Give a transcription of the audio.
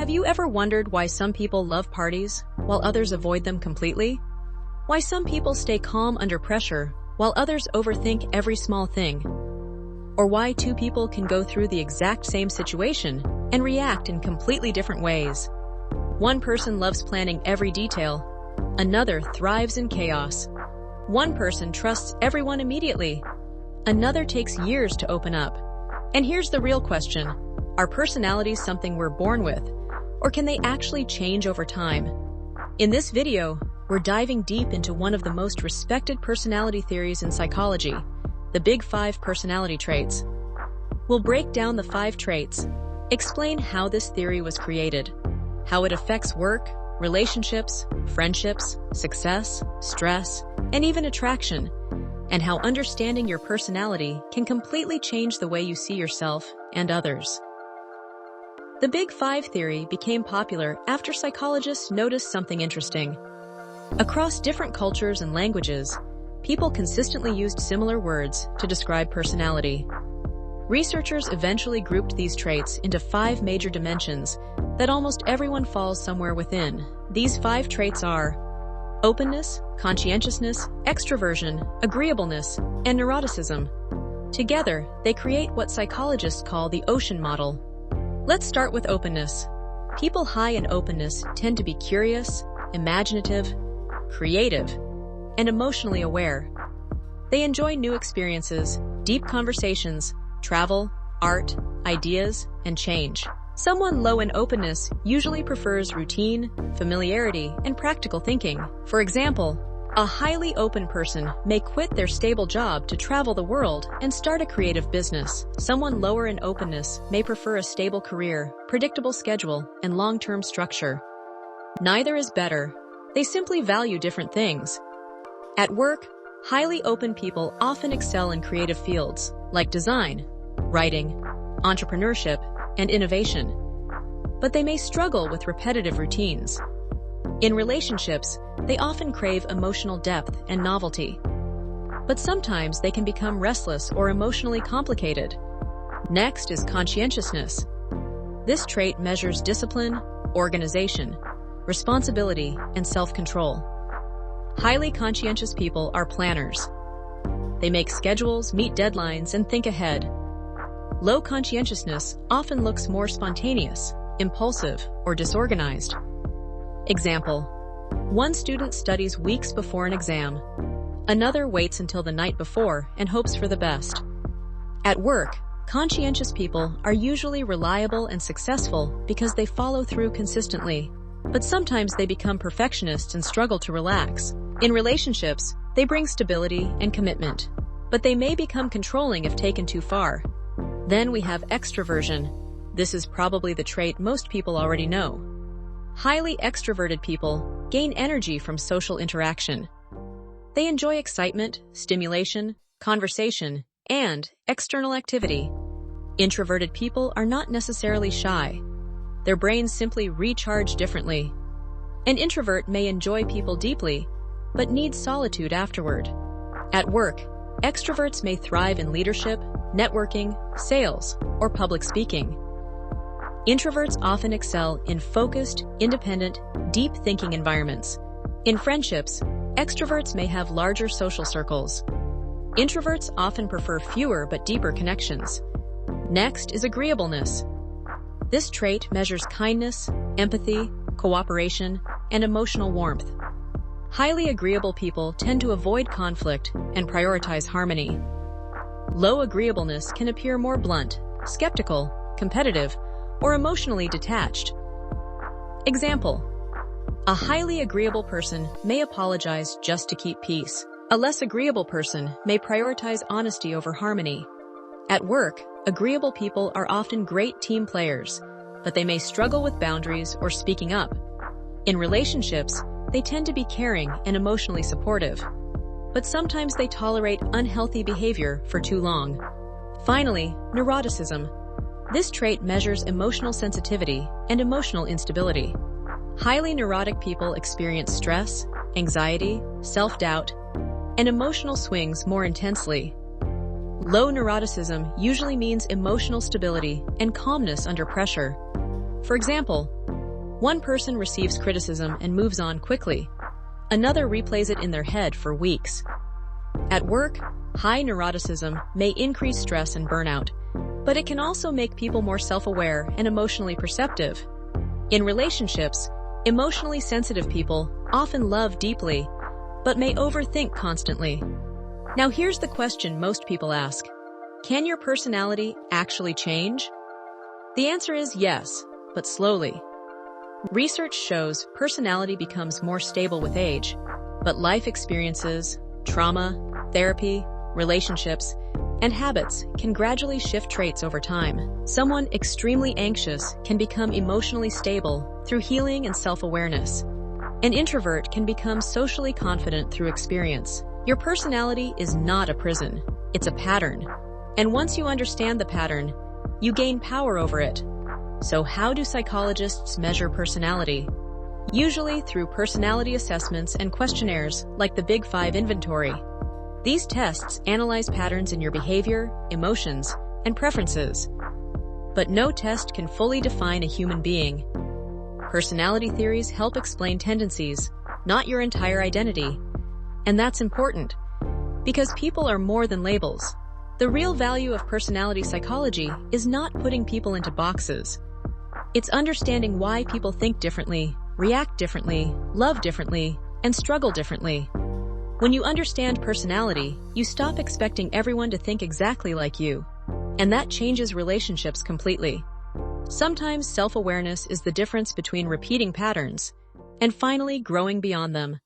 Have you ever wondered why some people love parties while others avoid them completely? Why some people stay calm under pressure while others overthink every small thing? Or why two people can go through the exact same situation and react in completely different ways? One person loves planning every detail. Another thrives in chaos. One person trusts everyone immediately. Another takes years to open up. And here's the real question. Are personalities something we're born with, or can they actually change over time? In this video, we're diving deep into one of the most respected personality theories in psychology, the Big Five personality traits. We'll break down the 5 traits, explain how this theory was created, how it affects work, relationships, friendships, success, stress, and even attraction, and how understanding your personality can completely change the way you see yourself and others. The Big Five theory became popular after psychologists noticed something interesting. Across different cultures and languages, people consistently used similar words to describe personality. Researchers eventually grouped these traits into 5 major dimensions that almost everyone falls somewhere within. These 5 traits are openness, conscientiousness, extraversion, agreeableness, and neuroticism. Together, they create what psychologists call the ocean model. Let's start with openness. People high in openness tend to be curious, imaginative, creative, and emotionally aware. They enjoy new experiences, deep conversations, travel, art, ideas, and change. Someone low in openness usually prefers routine, familiarity, and practical thinking. For example, a highly open person may quit their stable job to travel the world and start a creative business. Someone lower in openness may prefer a stable career, predictable schedule, and long-term structure. Neither is better. They simply value different things. At work, highly open people often excel in creative fields like design, writing, entrepreneurship, and innovation. But they may struggle with repetitive routines. In relationships, they often crave emotional depth and novelty. But sometimes they can become restless or emotionally complicated. Next is conscientiousness. This trait measures discipline, organization, responsibility, and self-control. Highly conscientious people are planners. They make schedules, meet deadlines, and think ahead. Low conscientiousness often looks more spontaneous, impulsive, or disorganized. Example: one student studies weeks before an exam. Another waits until the night before and hopes for the best. At work, conscientious people are usually reliable and successful because they follow through consistently. But sometimes they become perfectionists and struggle to relax. In relationships, they bring stability and commitment, but they may become controlling if taken too far. Then we have extraversion. This is probably the trait most people already know. Highly extroverted people gain energy from social interaction. They enjoy excitement, stimulation, conversation, and external activity. Introverted people are not necessarily shy. Their brains simply recharge differently. An introvert may enjoy people deeply, but need solitude afterward. At work, extroverts may thrive in leadership, networking, sales, or public speaking. Introverts often excel in focused, independent, deep thinking environments. In friendships, extroverts may have larger social circles. Introverts often prefer fewer but deeper connections. Next is agreeableness. This trait measures kindness, empathy, cooperation, and emotional warmth. Highly agreeable people tend to avoid conflict and prioritize harmony. Low agreeableness can appear more blunt, skeptical, competitive, or emotionally detached. Example: a highly agreeable person may apologize just to keep peace. A less agreeable person may prioritize honesty over harmony. At work, agreeable people are often great team players, but they may struggle with boundaries or speaking up. In relationships, they tend to be caring and emotionally supportive, but sometimes they tolerate unhealthy behavior for too long. Finally, neuroticism. This trait measures emotional sensitivity and emotional instability. Highly neurotic people experience stress, anxiety, self-doubt, and emotional swings more intensely. Low neuroticism usually means emotional stability and calmness under pressure. For example, One person receives criticism and moves on quickly. Another replays it in their head for weeks. At work, high neuroticism may increase stress and burnout, but it can also make people more self-aware and emotionally perceptive. In relationships, emotionally sensitive people often love deeply, but may overthink constantly. Now here's the question most people ask. Can your personality actually change? The answer is yes, but slowly. Research shows personality becomes more stable with age, but life experiences, trauma, therapy, relationships, and habits can gradually shift traits over time. Someone extremely anxious can become emotionally stable through healing and self-awareness. An introvert can become socially confident through experience. Your personality is not a prison, it's a pattern. And once you understand the pattern, you gain power over it. So how do psychologists measure personality? Usually through personality assessments and questionnaires like the Big Five inventory. These tests analyze patterns in your behavior, emotions, and preferences. But no test can fully define a human being. Personality theories help explain tendencies, not your entire identity. And that's important, because people are more than labels. The real value of personality psychology is not putting people into boxes. It's understanding why people think differently, react differently, love differently, and struggle differently. When you understand personality, you stop expecting everyone to think exactly like you. And that changes relationships completely. Sometimes self-awareness is the difference between repeating patterns and finally growing beyond them.